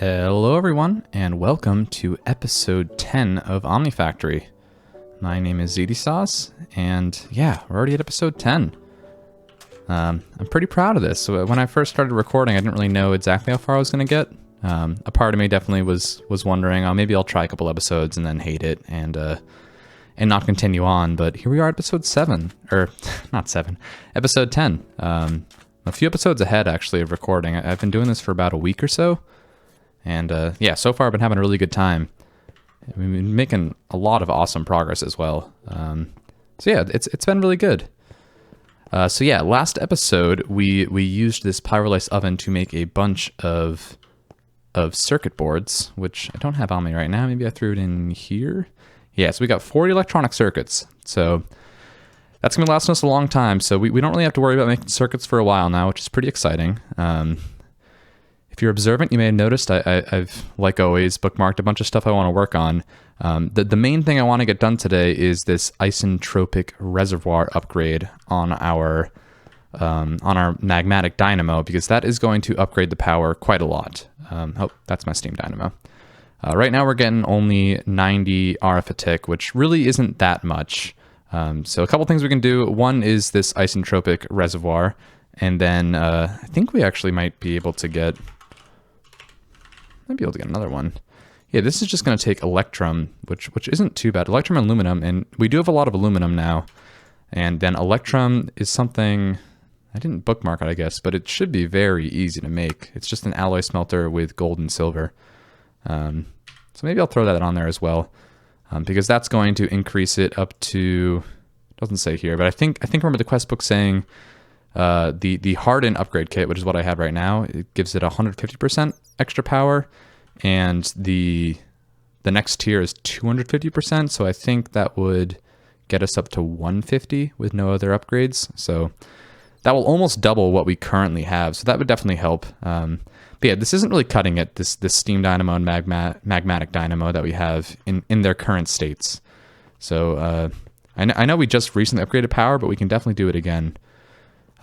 Hello everyone, and welcome to episode 10 of Omnifactory. My name is ZDSauce, and yeah, we're already at episode 10. I'm pretty proud of this. So when I first started recording, I didn't really know exactly how far I was going to get. A part of me definitely was wondering, oh, maybe I'll try a couple episodes and then hate it and not continue on. But here we are at episode 7, or not 7, episode 10. A few episodes ahead, actually, of recording. I've been doing this for about a week or so. And yeah, so far I've been having a really good time. We've been making a lot of awesome progress as well. So yeah, it's been really good. So yeah, last episode we used this Pyrolyse oven to make a bunch of circuit boards, which I don't have on me right now. Maybe I threw it in here. Yeah, so we got 40 electronic circuits. So that's gonna last us a long time. So we don't really have to worry about making circuits for a while now, which is pretty exciting. If you're observant, you may have noticed I've, like always, bookmarked a bunch of stuff I want to work on. The main thing I want to get done today is this Isentropic Reservoir upgrade on our magmatic dynamo, because that is going to upgrade the power quite a lot. Oh, that's my steam dynamo. Right now we're getting only 90 RF a tick, which really isn't that much. So a couple things we can do. One is this Isentropic Reservoir, and then I think we actually might be able to get another one. Yeah, this is just going to take electrum, which isn't too bad. Electrum and aluminum, and we do have a lot of aluminum now. And then electrum is something, I didn't bookmark it, I guess, but it should be very easy to make. It's just an alloy smelter with gold and silver. So maybe I'll throw that on there as well, because that's going to increase it up to, doesn't say here, but I think remember the quest book saying the harden upgrade kit, which is what I have right now, it gives it 150% extra power, and the next tier is 250%, so I think that would get us up to 150 with no other upgrades. So that will almost double what we currently have, so that would definitely help. But yeah, this isn't really cutting it, this steam dynamo and magmatic dynamo that we have in their current states. So I know we just recently upgraded power, but we can definitely do it again.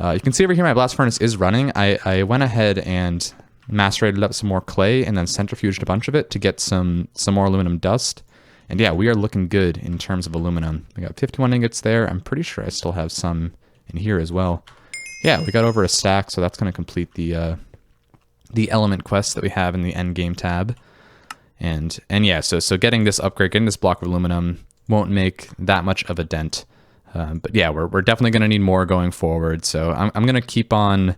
You can see over here my blast furnace is running. I went ahead and macerated up some more clay and then centrifuged a bunch of it to get some more aluminum dust. And yeah, we are looking good in terms of aluminum. We got 51 ingots there. I'm pretty sure I still have some in here as well. Yeah, we got over a stack, so that's going to complete the element quest that we have in the end game tab. And yeah, so getting this upgrade, getting this block of aluminum won't make that much of a dent. But yeah, we're definitely going to need more going forward. So I'm going to keep on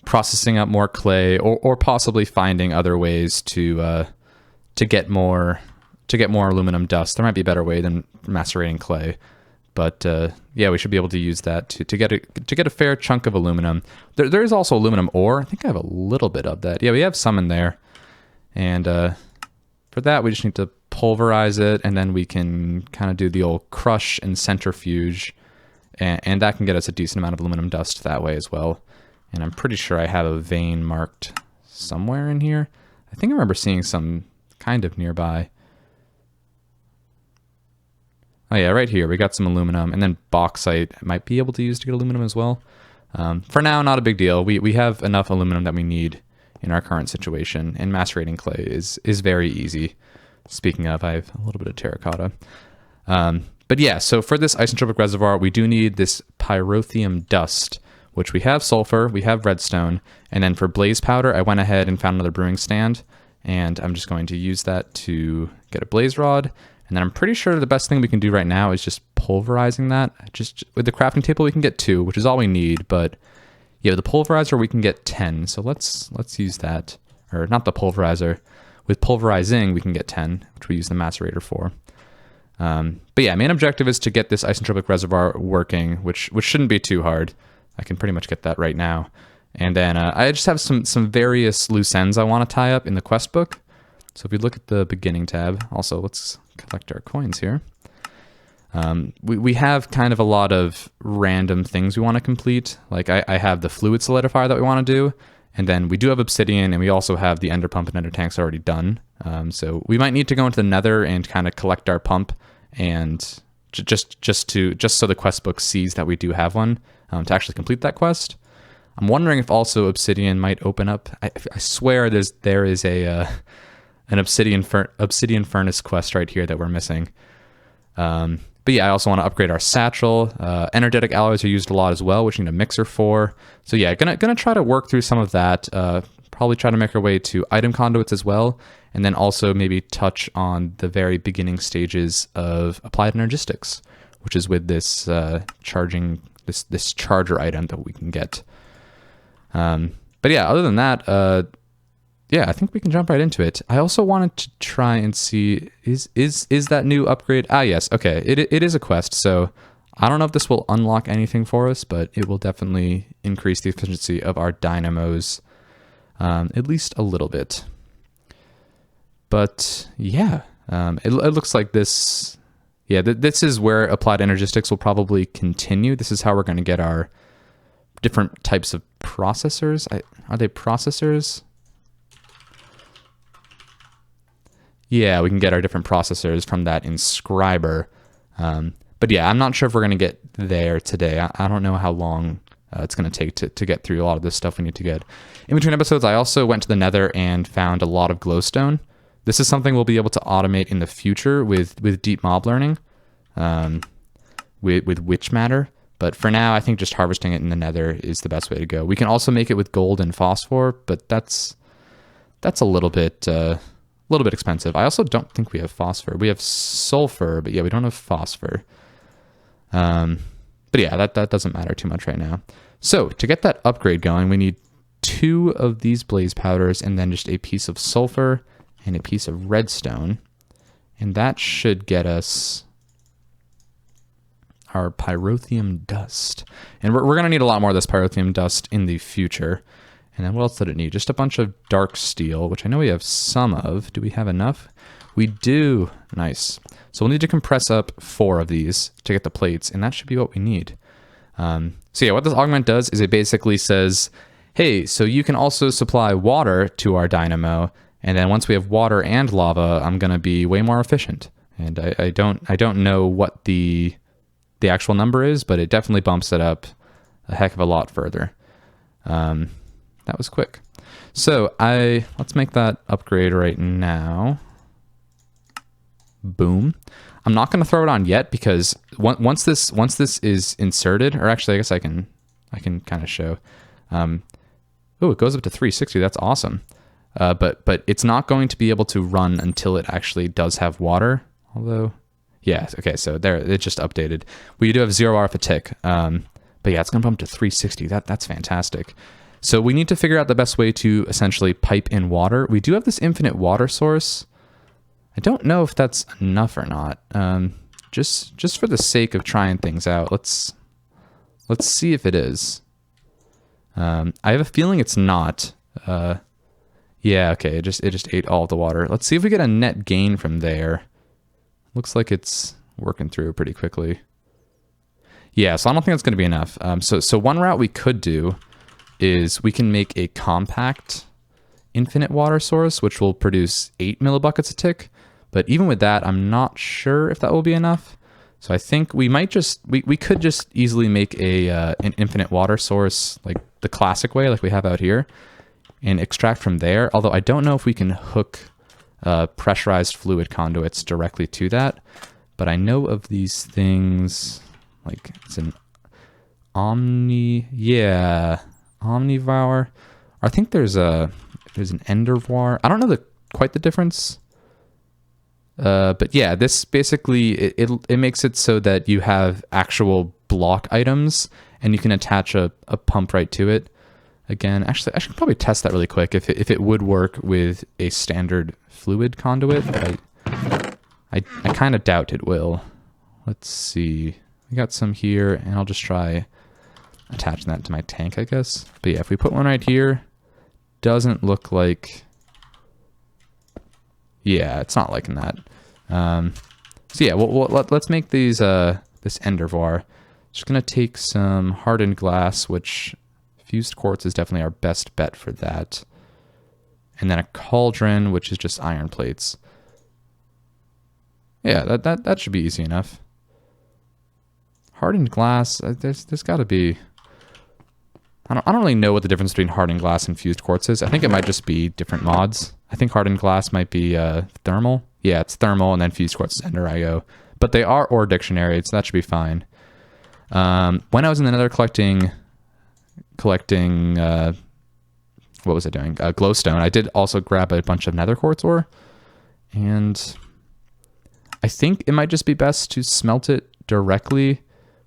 processing up more clay, or possibly finding other ways to get more aluminum dust. There might be a better way than macerating clay, but yeah, we should be able to use that to get a fair chunk of aluminum. There is also aluminum ore. I think I have a little bit of that. Yeah, we have some in there, and for that we just need to pulverize it, and then we can kind of do the old crush and centrifuge, and that can get us a decent amount of aluminum dust that way as well. And I'm pretty sure I have a vein marked somewhere in here. I think I remember seeing some kind of nearby. Oh yeah, right here we got some aluminum, and then bauxite I might be able to use to get aluminum as well. For now, not a big deal. We have enough aluminum that we need in our current situation, and macerating clay is very easy. Speaking of, I have a little bit of terracotta. But yeah, so for this isentropic reservoir, we do need this pyrotheum dust, which we have sulfur, we have redstone, and then for blaze powder, I went ahead and found another brewing stand, and I'm just going to use that to get a blaze rod. And then I'm pretty sure the best thing we can do right now is just pulverizing that. Just with the crafting table, we can get 2, which is all we need, but yeah, the pulverizer, we can get 10. So let's use that, or not the pulverizer. With pulverizing, we can get 10, which we use the macerator for. But yeah, main objective is to get this isentropic reservoir working, which shouldn't be too hard. I can pretty much get that right now. And then I just have some various loose ends I want to tie up in the quest book. So if we look at the beginning tab, also let's collect our coins here. We have kind of a lot of random things we want to complete. Like I have the fluid solidifier that we want to do. And then we do have obsidian, and we also have the ender pump and ender tanks already done. So we might need to go into the nether and kind of collect our pump, and just so the quest book sees that we do have one, to actually complete that quest. I'm wondering if also obsidian might open up. I swear there is an obsidian furnace quest right here that we're missing. But yeah, I also want to upgrade our satchel. Energetic alloys are used a lot as well, which we need a mixer for. So yeah, gonna try to work through some of that. Probably try to make our way to item conduits as well, and then also maybe touch on the very beginning stages of applied energistics, which is with this charging this charger item that we can get. But yeah, other than that, yeah, I think we can jump right into it. I also wanted to try and see, is that new upgrade? Ah, yes, okay, it is a quest, so I don't know if this will unlock anything for us, but it will definitely increase the efficiency of our dynamos, at least a little bit. But yeah, it looks like this, yeah, this is where applied energistics will probably continue. This is how we're going to get our different types of processors. Are they processors? Yeah, we can get our different processors from that inscriber. But yeah, I'm not sure if we're going to get there today. I don't know how long it's going to take to get through a lot of this stuff we need to get. In between episodes, I also went to the Nether and found a lot of glowstone. This is something we'll be able to automate in the future with deep mob learning, with witch matter. But for now, I think just harvesting it in the Nether is the best way to go. We can also make it with gold and phosphor, but that's a little bit expensive. I also don't think we have phosphor. We have sulfur, but yeah, we don't have phosphor. But yeah, that doesn't matter too much right now. So to get that upgrade going, we need 2 of these blaze powders and then just a piece of sulfur and a piece of redstone. And that should get us our pyrotheum dust. And we're going to need a lot more of this pyrotheum dust in the future. And then what else did it need? Just a bunch of dark steel, which I know we have some of. Do we have enough? We do. Nice. So we'll need to compress up 4 of these to get the plates, and that should be what we need. So yeah, what this augment does is it basically says, hey, so you can also supply water to our dynamo, and then once we have water and lava, I'm going to be way more efficient. And I don't know what the actual number is, but it definitely bumps it up a heck of a lot further. That was quick. So let's make that upgrade right now. Boom. I'm not going to throw it on yet because once this is inserted, or actually I guess I can kind of show. Oh, it goes up to 360. That's awesome. But it's not going to be able to run until it actually does have water. Although, yeah, okay, so there it just updated. We do have 0 hour of a tick. But yeah, it's going to bump to 360. That's fantastic. So we need to figure out the best way to essentially pipe in water. We do have this infinite water source. I don't know if that's enough or not. Just for the sake of trying things out, let's see if it is. I have a feeling it's not. Yeah, okay, it just ate all the water. Let's see if we get a net gain from there. Looks like it's working through pretty quickly. Yeah, so I don't think that's going to be enough. So one route we could do is we can make a compact infinite water source, which will produce 8 millibuckets a tick. But even with that, I'm not sure if that will be enough. So I think we might we could just easily make an infinite water source like the classic way, like we have out here, and extract from there. Although I don't know if we can hook pressurized fluid conduits directly to that. But I know of these things, like it's an Omnivore. I think there's an Endervoir. I don't know quite the difference. But yeah, this basically, it makes it so that you have actual block items and you can attach a pump right to it. Again, actually, I should probably test that really quick if it would work with a standard fluid conduit. But I kind of doubt it will. Let's see. We got some here, and I'll just try attaching that to my tank, I guess. But yeah, if we put one right here, doesn't look like... Yeah, it's not liking that. So yeah, let's make these this Endervoir. Just gonna take some hardened glass, which fused quartz is definitely our best bet for that. And then a cauldron, which is just iron plates. Yeah, that should be easy enough. Hardened glass, there's got to be... I don't really know what the difference between hardened glass and fused quartz is. I think it might just be different mods. I think hardened glass might be thermal. Yeah, it's thermal, and then fused quartz is Ender IO. But they are ore dictionary, so that should be fine. When I was in the Nether collecting what was I doing? Glowstone. I did also grab a bunch of nether quartz ore, and I think it might just be best to smelt it directly.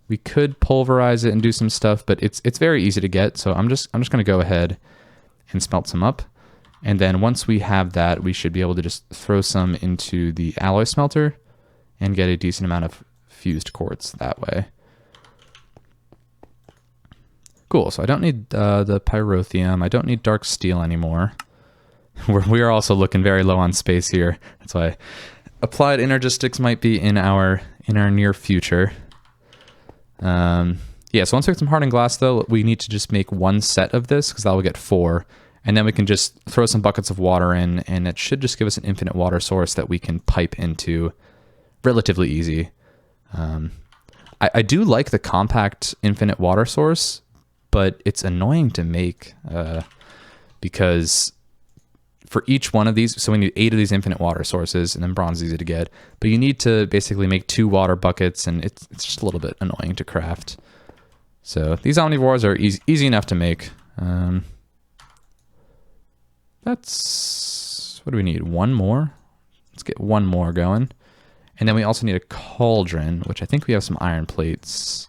We could pulverize it and do some stuff, but it's very easy to get, so I'm just going to go ahead and smelt some up. And then once we have that, we should be able to just throw some into the alloy smelter and get a decent amount of fused quartz that way. Cool, so I don't need the pyrotheum. I don't need dark steel anymore. We are also looking very low on space here. That's why applied energistics might be in our near future. Yeah, so once we get some hardened glass, though, we need to just make one set of this, because that will get 4. And then we can just throw some buckets of water in, and it should just give us an infinite water source that we can pipe into relatively easy. I do like the compact infinite water source, but it's annoying to make because for each one of these, so we need 8 of these infinite water sources, and then bronze is easy to get, but you need to basically make 2 water buckets, and it's just a little bit annoying to craft. So these omnivores are easy enough to make. That's, what do we need? 1 more? Let's get 1 more going. And then we also need a cauldron, which I think we have some iron plates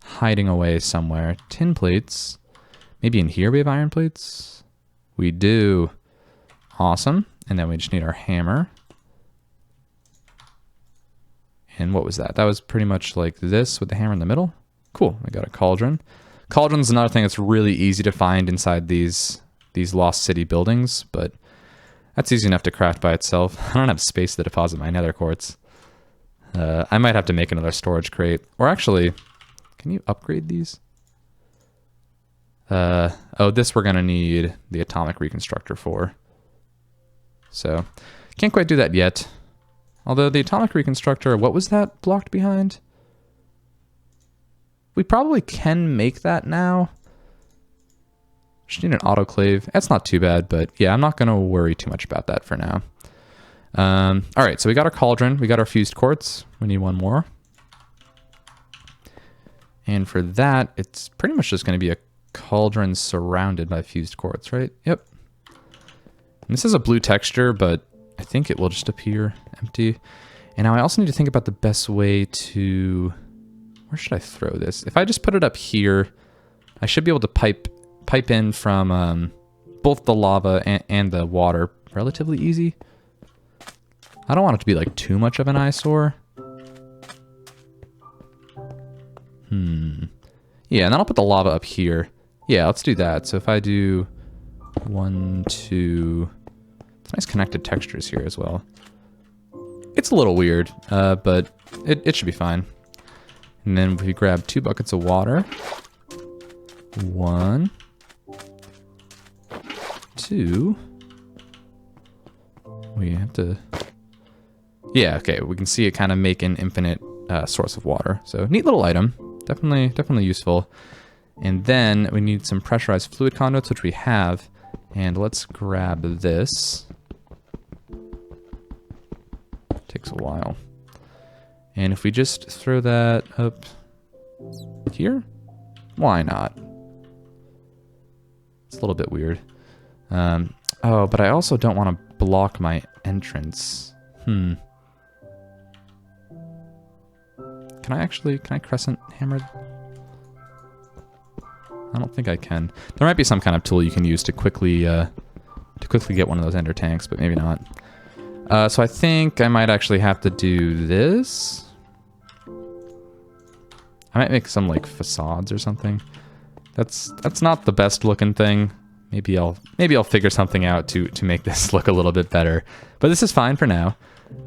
hiding away somewhere. Tin plates. Maybe in here we have iron plates? We do. Awesome. And then we just need our hammer. And what was that? That was pretty much like this with the hammer in the middle. Cool. We got a cauldron. Cauldron's another thing that's really easy to find inside these Lost City buildings, but that's easy enough to craft by itself. I don't have space to deposit my nether quartz. I might have to make another storage crate. Or actually, can you upgrade these? Oh, this we're going to need the atomic reconstructor for. So, can't quite do that yet. Although the atomic reconstructor, what was that blocked behind? We probably can make that now. Just need an autoclave. That's not too bad, but yeah, I'm not going to worry too much about that for now. All right, so we got our cauldron. We got our fused quartz. We need 1 more. And for that, it's pretty much just going to be a cauldron surrounded by fused quartz, right? Yep. And this is a blue texture, but I think it will just appear empty. And now I also need to think about the best way to... Where should I throw this? If I just put it up here, I should be able to pipe in from both the lava and the water relatively easy. I don't want it to be like too much of an eyesore. Yeah, and then I'll put the lava up here. Yeah, let's do that. So if I do 1, 2... It's nice connected textures here as well. It's a little weird, but it should be fine. And then if we grab 2 buckets of water. 1... 2. We have to... Yeah, okay, we can see it kind of make an infinite source of water. So neat little item. Definitely useful. And then we need some pressurized fluid conduits, which we have. And let's grab this. Takes a while. And if we just throw that up here, why not? It's a little bit weird. Oh, but I also don't want to block my entrance. Can I crescent hammer? I don't think I can. There might be some kind of tool you can use to quickly get one of those ender tanks, but maybe not. So I think I might actually have to do this. I might make some like facades or something. That's not the best looking thing. Maybe I'll figure something out to make this look a little bit better. But this is fine for now.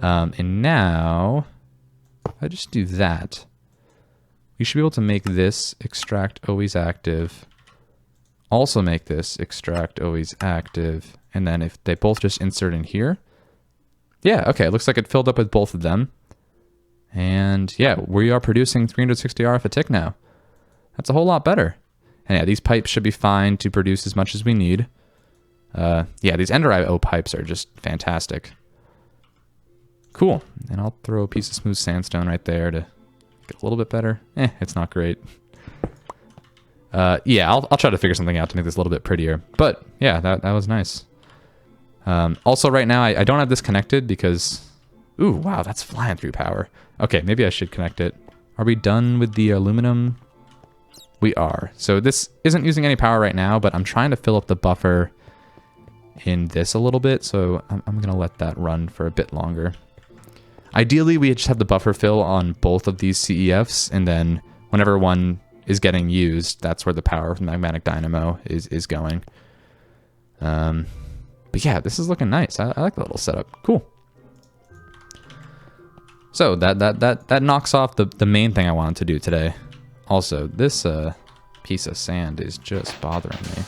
And now, if I just do that, we should be able to make this extract always active. Also make this extract always active. And then if they both just insert in here. Yeah, okay, it looks like it filled up with both of them. And yeah, we are producing 360 RF a tick now. That's a whole lot better. And yeah, these pipes should be fine to produce as much as we need. Yeah, these Ender IO pipes are just fantastic. Cool. And I'll throw a piece of smooth sandstone right there to get a little bit better. It's not great. Yeah, I'll try to figure something out to make this a little bit prettier. But yeah, that was nice. Also, right now, I don't have this connected because... Ooh, wow, that's flying through power. Okay, maybe I should connect it. Are we done with the aluminum? We are. So this isn't using any power right now, but I'm trying to fill up the buffer in this a little bit, so I'm going to let that run for a bit longer. Ideally, we just have the buffer fill on both of these CEFs, and then whenever one is getting used, that's where the power from the magmatic dynamo is going. But yeah, this is looking nice. I like the little setup. Cool. So that knocks off the main thing I wanted to do today. Also, this piece of sand is just bothering me.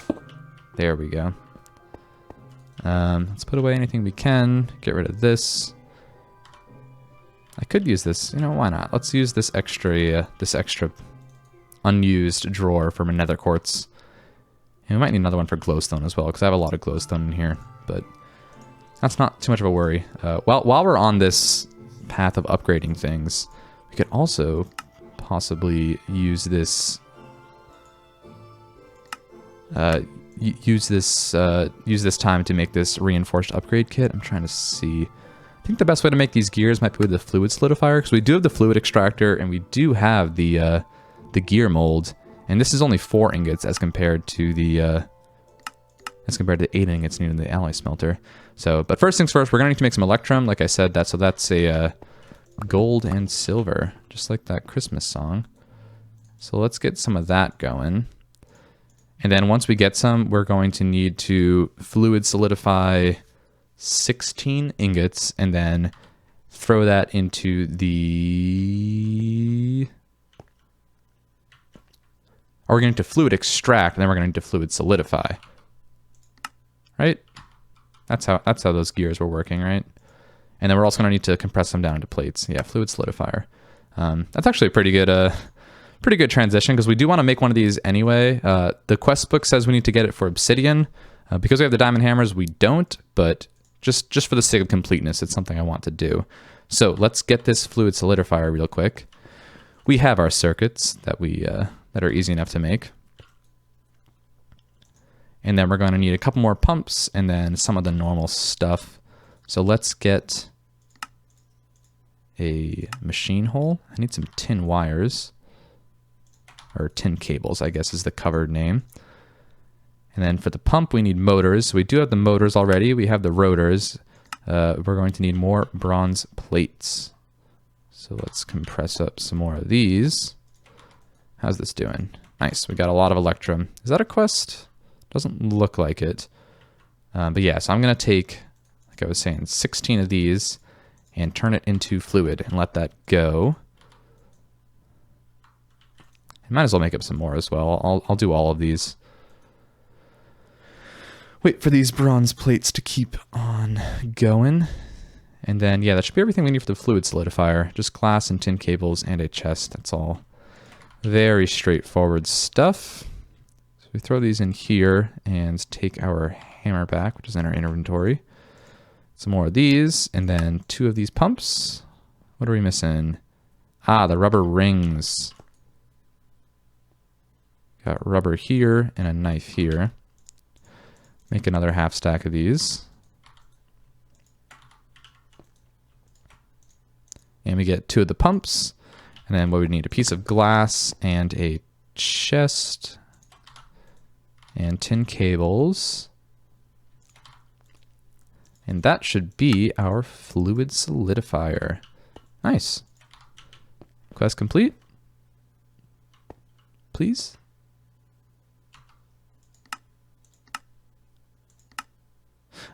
There we go. Let's put away anything we can. Get rid of this. I could use this. You know, why not? Let's use this extra unused drawer for my nether quartz. And we might need another one for glowstone as well, because I have a lot of glowstone in here. But that's not too much of a worry. While we're on this path of upgrading things, we could also possibly use this. Use this time to make this reinforced upgrade kit. I'm trying to see. I think the best way to make these gears might be with the fluid solidifier, because we do have the fluid extractor and we do have the gear mold, and this is only 4 ingots as compared to the 8 ingots needed in the alloy smelter. So, but first things first, we're gonna need to make some electrum, like I said. So that's a gold and silver, just like that Christmas song. So let's get some of that going. And then once we get some, we're going to need to fluid solidify 16 ingots and then throw that into the... Or we're going to fluid extract, and then we're going to fluid solidify. Right? That's how those gears were working, right? And then we're also going to need to compress them down into plates. Yeah, fluid solidifier. That's actually a pretty good transition, because we do want to make one of these anyway. The quest book says we need to get it for obsidian. Because we have the diamond hammers, we don't, but just for the sake of completeness, it's something I want to do. So let's get this fluid solidifier real quick. We have our circuits that are easy enough to make. And then we're going to need a couple more pumps and then some of the normal stuff. So let's get a machine hole. I need some tin wires. Or tin cables, I guess is the covered name. And then for the pump, we need motors. So we do have the motors already. We have the rotors. We're going to need more bronze plates. So let's compress up some more of these. How's this doing? Nice. We got a lot of electrum. Is that a quest? Doesn't look like it. But yeah, so I'm going to take, like I was saying, 16 of these and turn it into fluid and let that go. I might as well make up some more as well. I'll do all of these. Wait for these bronze plates to keep on going. And then, yeah, that should be everything we need for the fluid solidifier. Just glass and tin cables and a chest. That's all. Very straightforward stuff. So we throw these in here and take our hammer back, which is in our inventory. Some more of these, and then 2 of these pumps. What are we missing? Ah, the rubber rings. Got rubber here and a knife here. Make another half stack of these. And we get 2 of the pumps. And then what we need, a piece of glass and a chest and tin cables. And that should be our fluid solidifier. Nice. Quest complete. Please.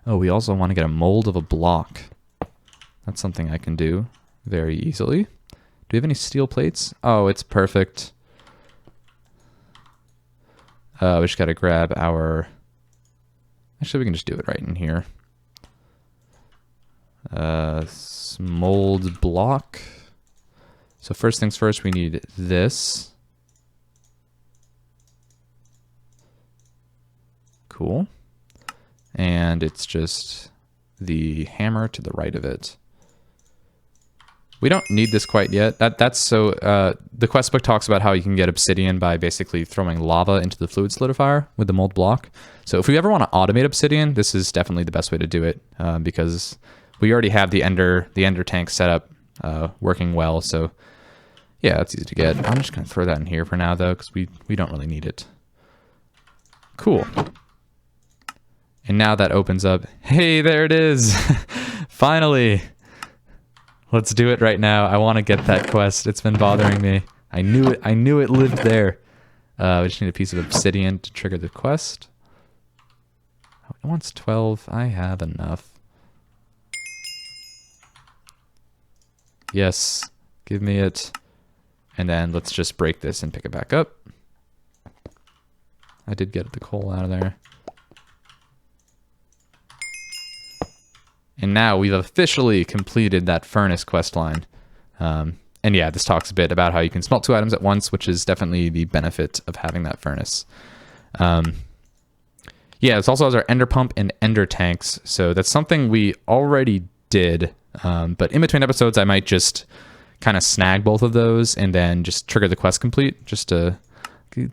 Oh, we also want to get a mold of a block. That's something I can do very easily. Do we have any steel plates? Oh, it's perfect. We just got to grab our... Actually, we can just do it right in here. Mold block. So first things first, we need this. Cool. And it's just the hammer to the right of it. We don't need this quite yet. The quest book talks about how you can get obsidian by basically throwing lava into the fluid solidifier with the mold block. So if we ever want to automate obsidian, this is definitely the best way to do it, because we already have the ender tank set up working well. So yeah, that's easy to get. I'm just going to throw that in here for now, though, because we don't really need it. Cool. And now that opens up. Hey, there it is. Finally. Let's do it right now. I want to get that quest. It's been bothering me. I knew it lived there. We just need a piece of obsidian to trigger the quest. Oh, it wants 12. I have enough. Yes. Give me it. And then let's just break this and pick it back up. I did get the coal out of there. And now we've officially completed that furnace quest line. And yeah, this talks a bit about how you can smelt 2 items at once, which is definitely the benefit of having that furnace. Yeah, this also has our ender pump and ender tanks. So that's something we already did. But in between episodes, I might just kind of snag both of those and then just trigger the quest complete. Just to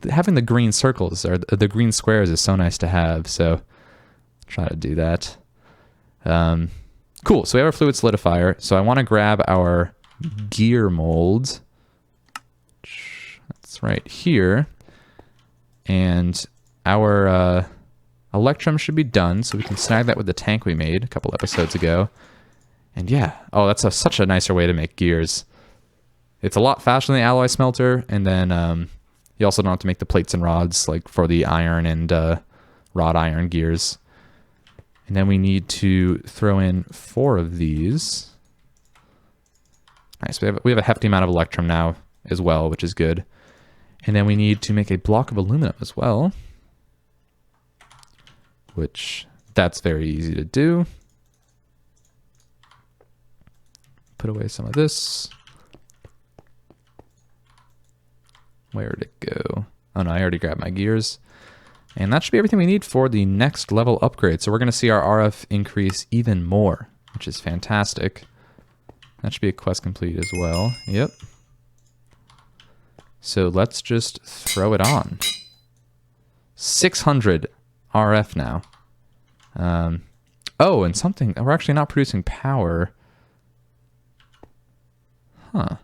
having the green circles or the green squares is so nice to have. So try to do that. Cool. So we have our fluid solidifier. So I want to grab our gear mold. That's right here. And our electrum should be done. So we can snag that with the tank we made a couple episodes ago. And yeah. Oh, that's such a nicer way to make gears. It's a lot faster than the alloy smelter. And then you also don't have to make the plates and rods like for the iron and rod iron gears. And then we need to throw in 4 of these. Nice. We have a hefty amount of electrum now as well, which is good. And then we need to make a block of aluminum as well, which that's very easy to do. Put away some of this. Where'd it go? Oh no, I already grabbed my gears. And that should be everything we need for the next level upgrade. So we're going to see our RF increase even more, which is fantastic. That should be a quest complete as well. Yep. So let's just throw it on. 600 RF now. Oh, and something, we're actually not producing power. Huh.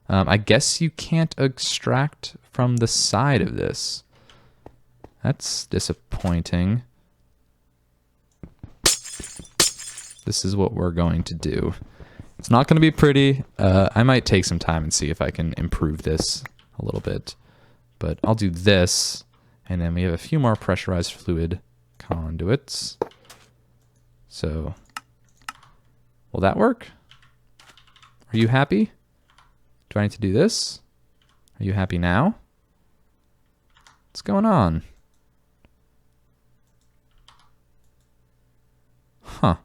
I guess you can't extract from the side of this. That's disappointing. This is what we're going to do. It's not going to be pretty. I might take some time and see if I can improve this a little bit. But I'll do this. And then we have a few more pressurized fluid conduits. So, will that work? Are you happy? Do I need to do this? Are you happy now? What's going on? Huh.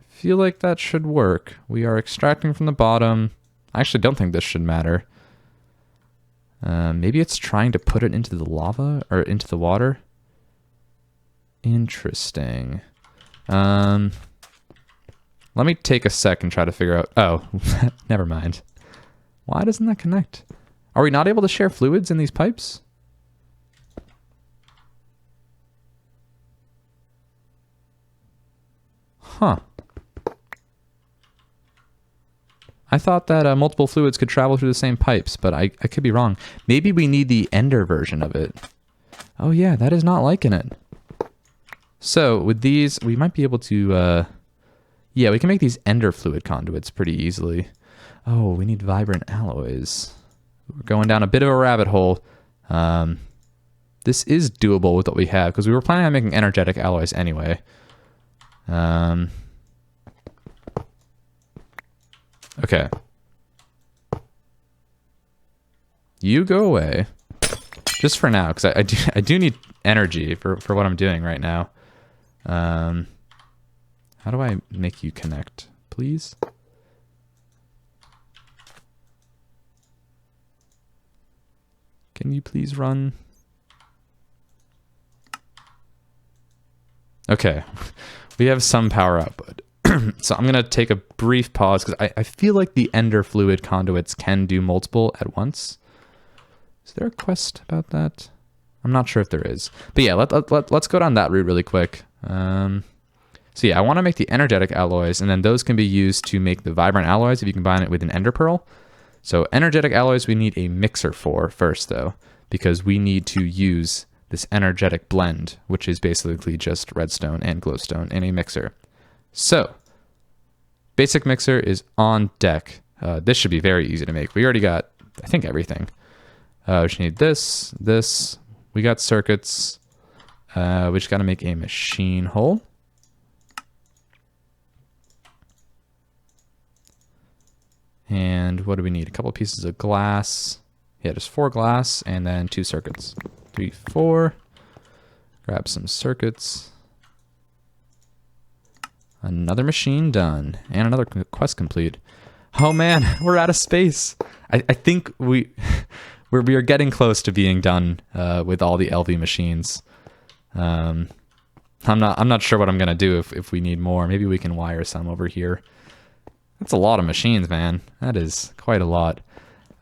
I feel like that should work. We are extracting from the bottom. I actually don't think this should matter. Maybe it's trying to put it into the lava or into the water. Interesting. Let me take a sec and try to figure out. Oh, never mind. Why doesn't that connect? Are we not able to share fluids in these pipes? Huh. I thought that multiple fluids could travel through the same pipes, but I could be wrong. Maybe we need the ender version of it. Oh yeah, that is not liking it. So with these, we might be able to, yeah, we can make these ender fluid conduits pretty easily. Oh, we need vibrant alloys. We're going down a bit of a rabbit hole. This is doable with what we have, because we were planning on making energetic alloys anyway. Okay. You go away. Just for now, because I do need energy for what I'm doing right now. How do I make you connect, please? Can you please run? Okay, we have some power output. So I'm going to take a brief pause because I feel like the ender fluid conduits can do multiple at once. Is there a quest about that? I'm not sure if there is. But yeah, let's go down that route really quick. So yeah, I want to make the energetic alloys, and then those can be used to make the vibrant alloys if you combine it with an ender pearl. So energetic alloys we need a mixer for first, though, because we need to use this energetic blend, which is basically just redstone and glowstone in a mixer. So, basic mixer is on deck. This should be very easy to make. We already got, I think, everything. We just need this. We got circuits. We just got to make a machine hole. And what do we need? A couple of pieces of glass. Yeah, just 4 glass and then 2 circuits. 3, 4. Grab some circuits. Another machine done. And another quest complete. Oh man, we're out of space. I think we are getting close to being done with all the LV machines. I'm not sure what I'm gonna do if we need more. Maybe we can wire some over here. That's a lot of machines, man. That is quite a lot.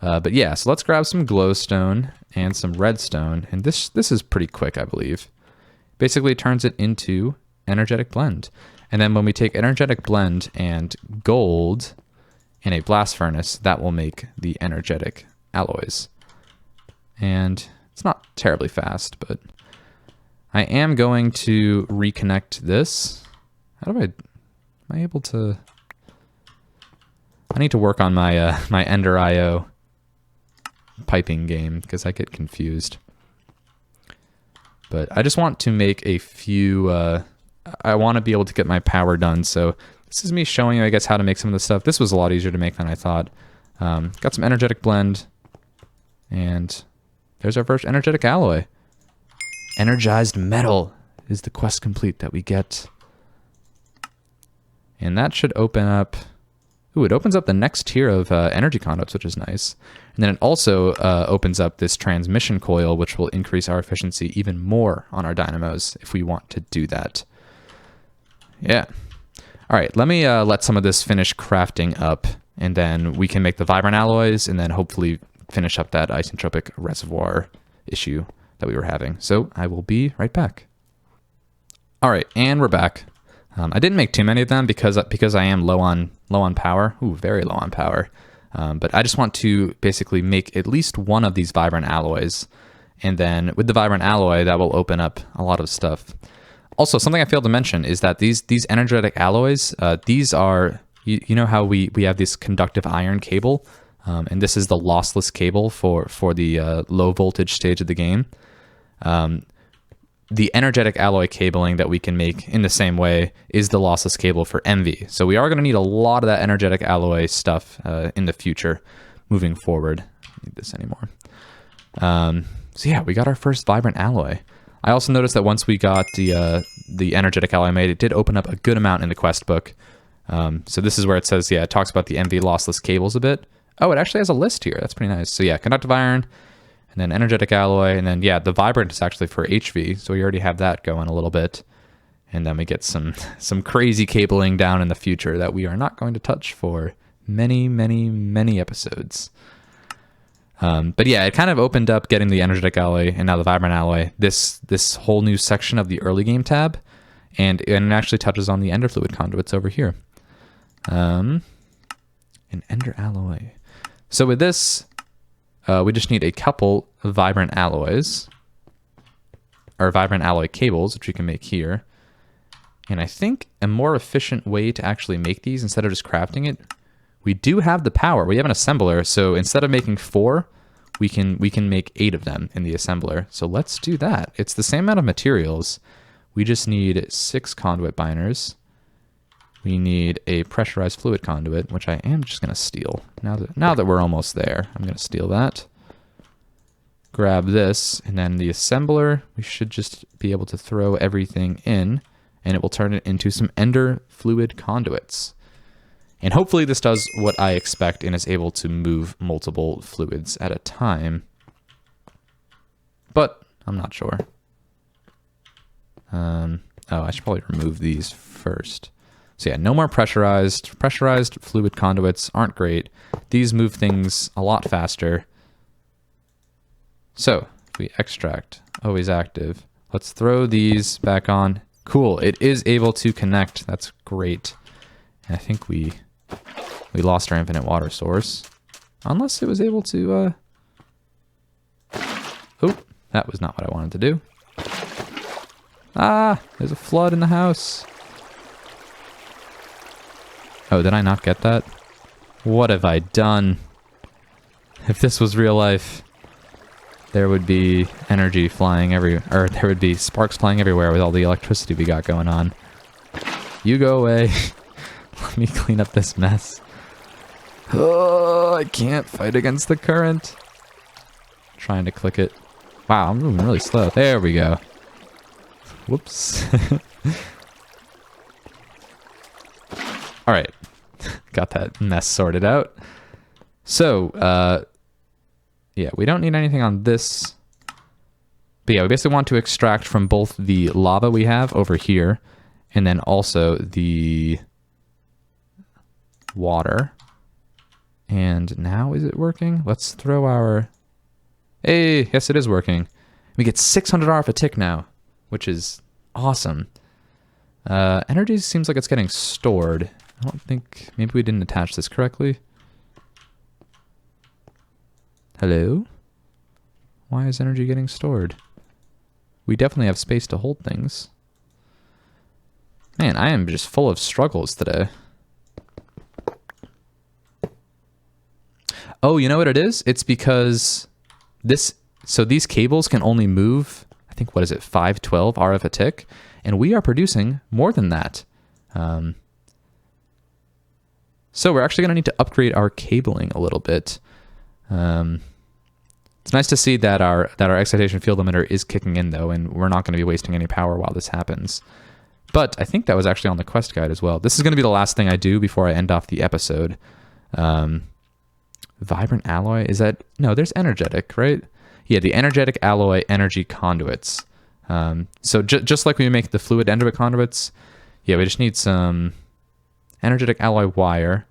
But yeah, so let's grab some glowstone and some redstone. And this is pretty quick, I believe. Basically, it turns it into energetic blend. And then when we take energetic blend and gold in a blast furnace, that will make the energetic alloys. And it's not terribly fast, but I am going to reconnect this. How do am I able to? I need to work on my my Ender IO piping game because I get confused. But I just want to make a few. I want to be able to get my power done. So this is me showing you, I guess, how to make some of this stuff. This was a lot easier to make than I thought. Got some energetic blend, and there's our first energetic alloy. Energized metal is the quest complete that we get. And that should open up... Ooh, it opens up the next tier of energy conduits, which is nice. And then it also opens up this transmission coil, which will increase our efficiency even more on our dynamos if we want to do that. Yeah. All right, let me let some of this finish crafting up, and then we can make the vibrant alloys, and then hopefully finish up that isentropic reservoir issue that we were having. So I will be right back. All right, and we're back. I didn't make too many of them because I am low on power. Ooh, very low on power. But I just want to basically make at least one of these vibrant alloys, and then with the vibrant alloy, that will open up a lot of stuff. Also, something I failed to mention is that these energetic alloys, these are, you know how we have this conductive iron cable, and this is the lossless cable for the low voltage stage of the game. The energetic alloy cabling that we can make in the same way is the lossless cable for MV. So we are going to need a lot of that energetic alloy stuff in the future moving forward. I don't need this anymore. So yeah, we got our first vibrant alloy. I also noticed that once we got the energetic alloy made, it did open up a good amount in the quest book. So this is where it says, yeah, it talks about the MV lossless cables a bit. Oh, it actually has a list here. That's pretty nice. So yeah, conductive iron, and then energetic alloy, and then yeah, the vibrant is actually for HV, so we already have that going a little bit. And then we get some crazy cabling down in the future that we are not going to touch for many, many, many episodes. But yeah, it kind of opened up getting the energetic alloy and now the vibrant alloy, this whole new section of the early game tab, and it actually touches on the ender fluid conduits over here. An ender alloy. So with this, we just need a couple of vibrant alloys, or vibrant alloy cables, which we can make here. And I think a more efficient way to actually make these instead of just crafting it, we do have the power. We have an assembler, so instead of making 4, we can make 8 of them in the assembler. So let's do that. It's the same amount of materials. We just need 6 conduit binders. We need a pressurized fluid conduit, which I am just going to steal. Now that we're almost there, I'm going to steal that. Grab this, and then the assembler, we should just be able to throw everything in, and it will turn it into some ender fluid conduits. And hopefully this does what I expect and is able to move multiple fluids at a time. but I'm not sure. Oh, I should probably remove these first. So yeah, no more pressurized. Pressurized fluid conduits aren't great. These move things a lot faster. So if we extract, always active. Let's throw these back on. Cool, it is able to connect. That's great. And I think we lost our infinite water source. Unless it was able to, Oh, that was not what I wanted to do. Ah, there's a flood in the house. Oh, did I not get that? What have I done? If this was real life, there would be energy flying or there would be sparks flying everywhere with all the electricity we got going on. You go away. Let me clean up this mess. Oh, I can't fight against the current. Trying to click it. Wow, I'm moving really slow. There we go. Whoops. All right. Got that mess sorted out. So, yeah, we don't need anything on this. But yeah, we basically want to extract from both the lava we have over here and then also the water. And now is it working? Let's throw our... Hey, yes, it is working. We get 600 RF a tick now, which is awesome. Energy seems like it's getting stored. I don't think... Maybe we didn't attach this correctly. Hello? Why is energy getting stored? We definitely have space to hold things. Man, I am just full of struggles today. Oh, you know what it is? It's because this... So these cables can only move, I think, what is it, 512 RF a tick? And we are producing more than that. So we're actually going to need to upgrade our cabling a little bit. It's nice to see that our excitation field limiter is kicking in, though, and we're not going to be wasting any power while this happens. But I think that was actually on the quest guide as well. This is going to be the last thing I do before I end off the episode. Vibrant alloy, is that... No, there's energetic, right? Yeah, the energetic alloy energy conduits. So just like we make the fluid energetic conduits, yeah, we just need some energetic alloy wire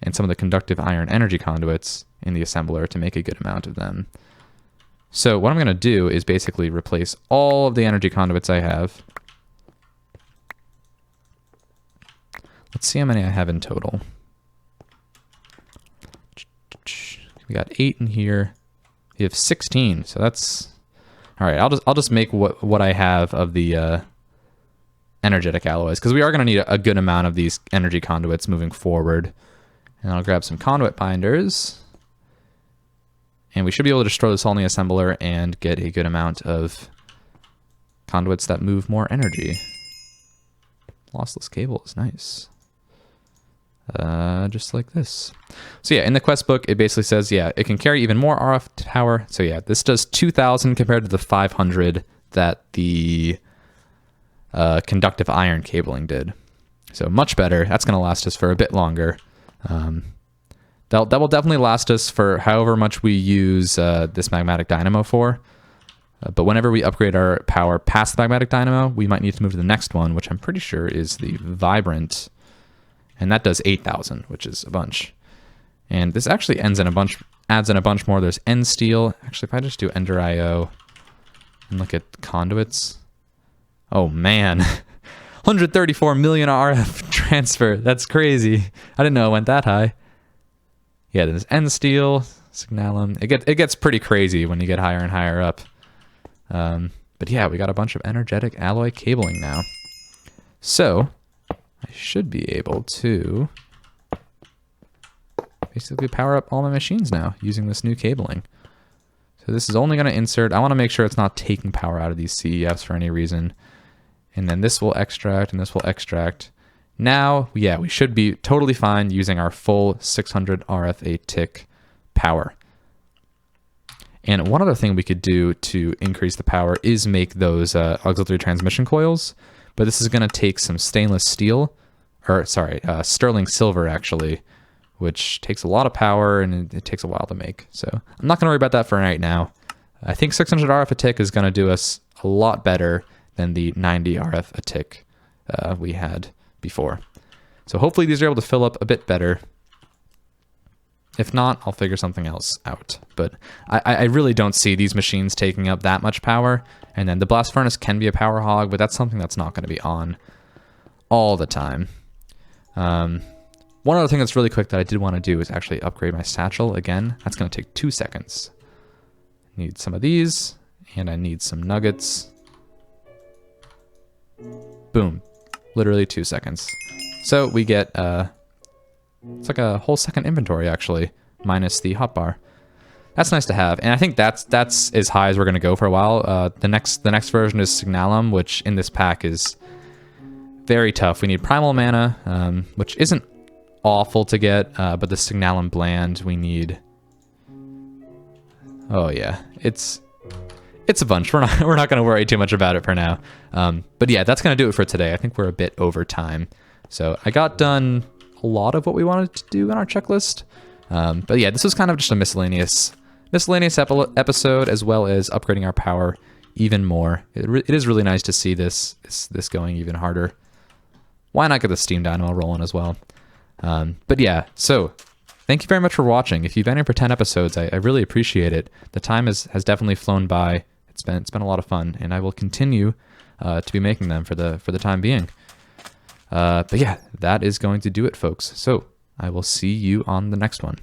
and some of the conductive iron energy conduits in the assembler to make a good amount of them. So what I'm going to do is basically replace all of the energy conduits I have. Let's see how many I have in total. We got 8 in here. We have 16, so that's... All right, I'll just make what I have of the energetic alloys, because we are going to need a good amount of these energy conduits moving forward. And I'll grab some conduit binders. And we should be able to just throw this all in the assembler and get a good amount of conduits that move more energy. Lossless cable is nice. Just like this. So yeah, in the quest book, it basically says, yeah, it can carry even more RF power. So yeah, this does 2,000 compared to the 500 that the conductive iron cabling did. So much better. That's going to last us for a bit longer. That will definitely last us for however much we use this magmatic dynamo for. But whenever we upgrade our power past the magmatic dynamo, we might need to move to the next one, which I'm pretty sure is the vibrant. And that does 8,000, which is a bunch. And this actually adds in a bunch more. There's end steel. Actually, if I just do Ender IO and look at conduits. Oh man, 134 million RF transfer. That's crazy. I didn't know it went that high. Yeah, there's end steel, signalum. It gets pretty crazy when you get higher and higher up. But yeah, we got a bunch of energetic alloy cabling now. So I should be able to basically power up all my machines now using this new cabling. So this is only going to insert. I want to make sure it's not taking power out of these CEFs for any reason. And then this will extract and this will extract. Now, yeah, we should be totally fine using our full 600 RF a tick power. And one other thing we could do to increase the power is make those auxiliary transmission coils. But this is going to take some stainless steel, or sorry, sterling silver actually, which takes a lot of power and it takes a while to make. So I'm not going to worry about that for right now. I think 600 RF a tick is going to do us a lot better than the 90 RF a tick we had before. So hopefully these are able to fill up a bit better. If not, I'll figure something else out. But I really don't see these machines taking up that much power. And then the blast furnace can be a power hog, but that's something that's not going to be on all the time. One other thing that's really quick that I did want to do is actually upgrade my satchel again. That's going to take 2 seconds. Need some of these, and I need some nuggets. Boom. Literally 2 seconds. So we get, it's like a whole second inventory actually, minus the hotbar. That's nice to have, and I think that's as high as we're going to go for a while. The next version is Signalum, which in this pack is very tough. We need Primal Mana, which isn't awful to get, but the Signalum Bland we need. Oh yeah, it's a bunch. We're not going to worry too much about it for now. But yeah, that's going to do it for today. I think we're a bit over time, so I got done a lot of what we wanted to do on our checklist. But yeah, this was kind of just a miscellaneous episode, as well as upgrading our power even more. It is really nice to see this going even harder. Why not get the Steam Dynamo rolling as well? But yeah, so thank you very much for watching. If you've been here for 10 episodes, I really appreciate it. The time has definitely flown by. It's been a lot of fun, and I will continue to be making them for the time being. But yeah, that is going to do it, folks. So I will see you on the next one.